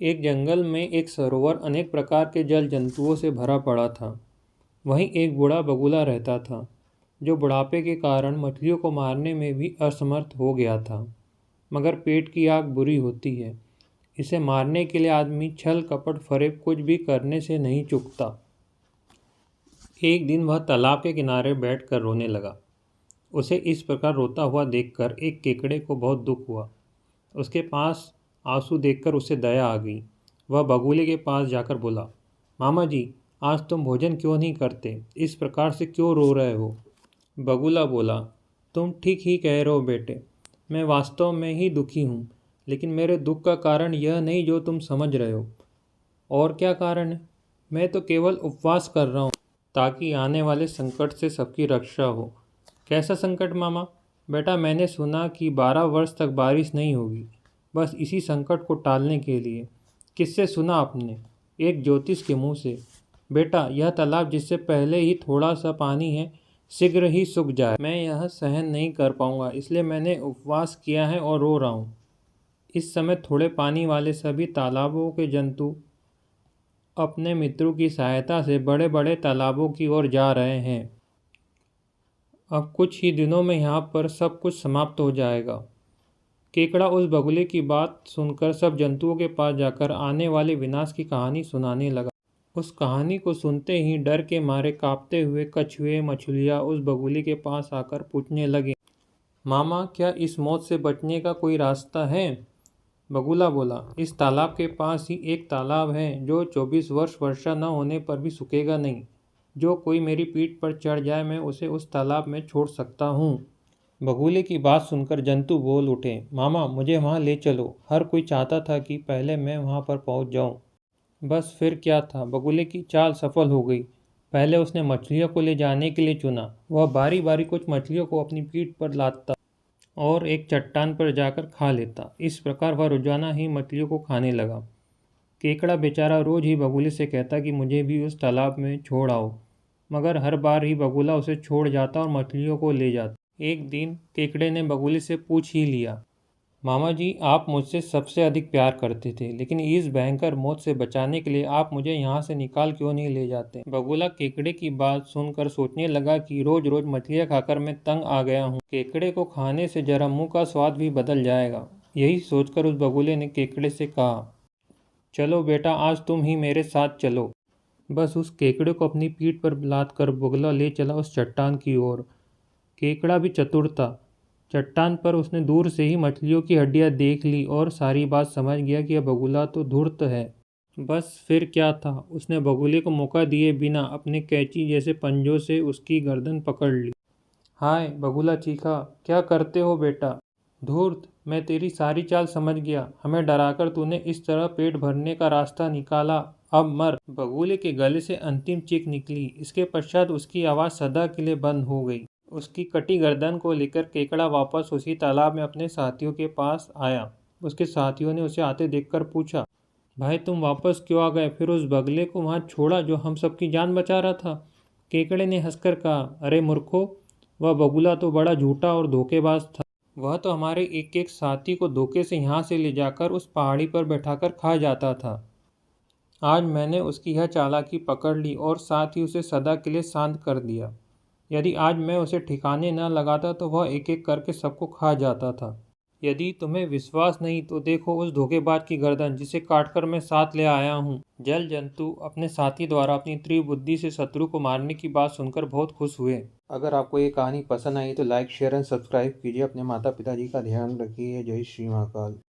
एक जंगल में एक सरोवर अनेक प्रकार के जल जंतुओं से भरा पड़ा था। वहीं एक बूढ़ा बगुला रहता था, जो बुढ़ापे के कारण मछलियों को मारने में भी असमर्थ हो गया था। मगर पेट की आग बुरी होती है, इसे मारने के लिए आदमी छल कपट फरेब कुछ भी करने से नहीं चूकता। एक दिन वह तालाब के किनारे बैठकर रोने लगा। उसे इस प्रकार रोता हुआ देखकर एक केकड़े को बहुत दुख हुआ। उसके पास आंसू देखकर उसे दया आ गई। वह बगुले के पास जाकर बोला, मामा जी, आज तुम भोजन क्यों नहीं करते? इस प्रकार से क्यों रो रहे हो? बगुला बोला, तुम ठीक ही कह रहे हो बेटे, मैं वास्तव में ही दुखी हूँ, लेकिन मेरे दुख का कारण यह नहीं जो तुम समझ रहे हो। और क्या कारण है? मैं तो केवल उपवास कर रहा हूँ ताकि आने वाले संकट से सबकी रक्षा हो। कैसा संकट मामा? बेटा, मैंने सुना कि 12 वर्ष तक बारिश नहीं होगी, बस इसी संकट को टालने के लिए। किससे सुना आपने? एक ज्योतिष के मुंह से। बेटा, यह तालाब जिससे पहले ही थोड़ा सा पानी है, शीघ्र ही सूख जाए। मैं यह सहन नहीं कर पाऊंगा, इसलिए मैंने उपवास किया है और रो रहा हूँ। इस समय थोड़े पानी वाले सभी तालाबों के जंतु अपने मित्रों की सहायता से बड़े बड़े तालाबों की ओर जा रहे हैं। अब कुछ ही दिनों में यहाँ पर सब कुछ समाप्त हो जाएगा। केकड़ा उस बगुले की बात सुनकर सब जंतुओं के पास जाकर आने वाले विनाश की कहानी सुनाने लगा। उस कहानी को सुनते ही डर के मारे कांपते हुए कछुए मछलियाँ उस बगुले के पास आकर पूछने लगे, मामा, क्या इस मौत से बचने का कोई रास्ता है? बगुला बोला, इस तालाब के पास ही एक तालाब है जो 24 वर्ष वर्षा न होने पर भी सूखेगा नहीं। जो कोई मेरी पीठ पर चढ़ जाए, मैं उसे उस तालाब में छोड़ सकता हूँ। बगुले की बात सुनकर जंतु बोल उठे, मामा, मुझे वहाँ ले चलो। हर कोई चाहता था कि पहले मैं वहाँ पर पहुँच जाऊँ। बस फिर क्या था, बगुले की चाल सफल हो गई। पहले उसने मछलियों को ले जाने के लिए चुना। वह बारी बारी कुछ मछलियों को अपनी पीठ पर लादता और एक चट्टान पर जाकर खा लेता। इस प्रकार वह रोजाना ही मछलियों को खाने लगा। केकड़ा बेचारा रोज ही बगुले से कहता कि मुझे भी उस तालाब में छोड़ आओ, मगर हर बार ही बगुला उसे छोड़ जाता और मछलियों को ले जाता। एक दिन केकड़े ने बगुले से पूछ ही लिया, मामा जी, आप मुझसे सबसे अधिक प्यार करते थे, लेकिन इस भयंकर मौत से बचाने के लिए आप मुझे यहाँ से निकाल क्यों नहीं ले जाते? बगुला केकड़े की बात सुनकर सोचने लगा कि रोज रोज मछलियाँ खाकर मैं तंग आ गया हूँ। केकड़े को खाने से जरा मुँह का स्वाद भी बदल जाएगा। यही सोचकर उस बगुले ने केकड़े से कहा, चलो बेटा, आज तुम ही मेरे साथ चलो। बस उस केकड़े को अपनी पीठ पर लाद कर बगुला ले चला उस चट्टान की ओर। केकड़ा भी चतुर था। चट्टान पर उसने दूर से ही मछलियों की हड्डियां देख ली और सारी बात समझ गया कि यह बगुला तो धूर्त है। बस फिर क्या था, उसने बगुले को मौका दिए बिना अपने कैंची जैसे पंजों से उसकी गर्दन पकड़ ली। हाय, बगुला चीखा, क्या करते हो बेटा? धूर्त, मैं तेरी सारी चाल समझ गया। हमें डराकर तूने इस तरह पेट भरने का रास्ता निकाला। अब मर। बगुले के गले से अंतिम चीख निकली। इसके पश्चात उसकी आवाज़ सदा के लिए बंद हो गई। उसकी कटी गर्दन को लेकर केकड़ा वापस उसी तालाब में अपने साथियों के पास आया। उसके साथियों ने उसे आते देखकर पूछा, भाई, तुम वापस क्यों आ गए? फिर उस बगले को वहाँ छोड़ा जो हम सबकी जान बचा रहा था। केकड़े ने हंसकर कहा, अरे मूर्खों, वह बगुला तो बड़ा झूठा और धोखेबाज था। वह तो हमारे एक एक साथी को धोखे से यहाँ से ले जाकर उस पहाड़ी पर बैठाकर खा जाता था। आज मैंने उसकी यह चालाकी पकड़ ली और साथ ही उसे सदा के लिए शांत कर दिया। यदि आज मैं उसे ठिकाने न लगाता तो वह एक एक करके सबको खा जाता था। यदि तुम्हें विश्वास नहीं तो देखो उस धोखेबाज की गर्दन, जिसे काटकर मैं साथ ले आया हूँ। जल जंतु अपने साथी द्वारा अपनी तीव्र बुद्धि से शत्रु को मारने की बात सुनकर बहुत खुश हुए। अगर आपको ये कहानी पसंद आई तो लाइक, शेयर एंड सब्सक्राइब कीजिए। अपने माता पिताजी का ध्यान रखिए। जय श्री महाकाल।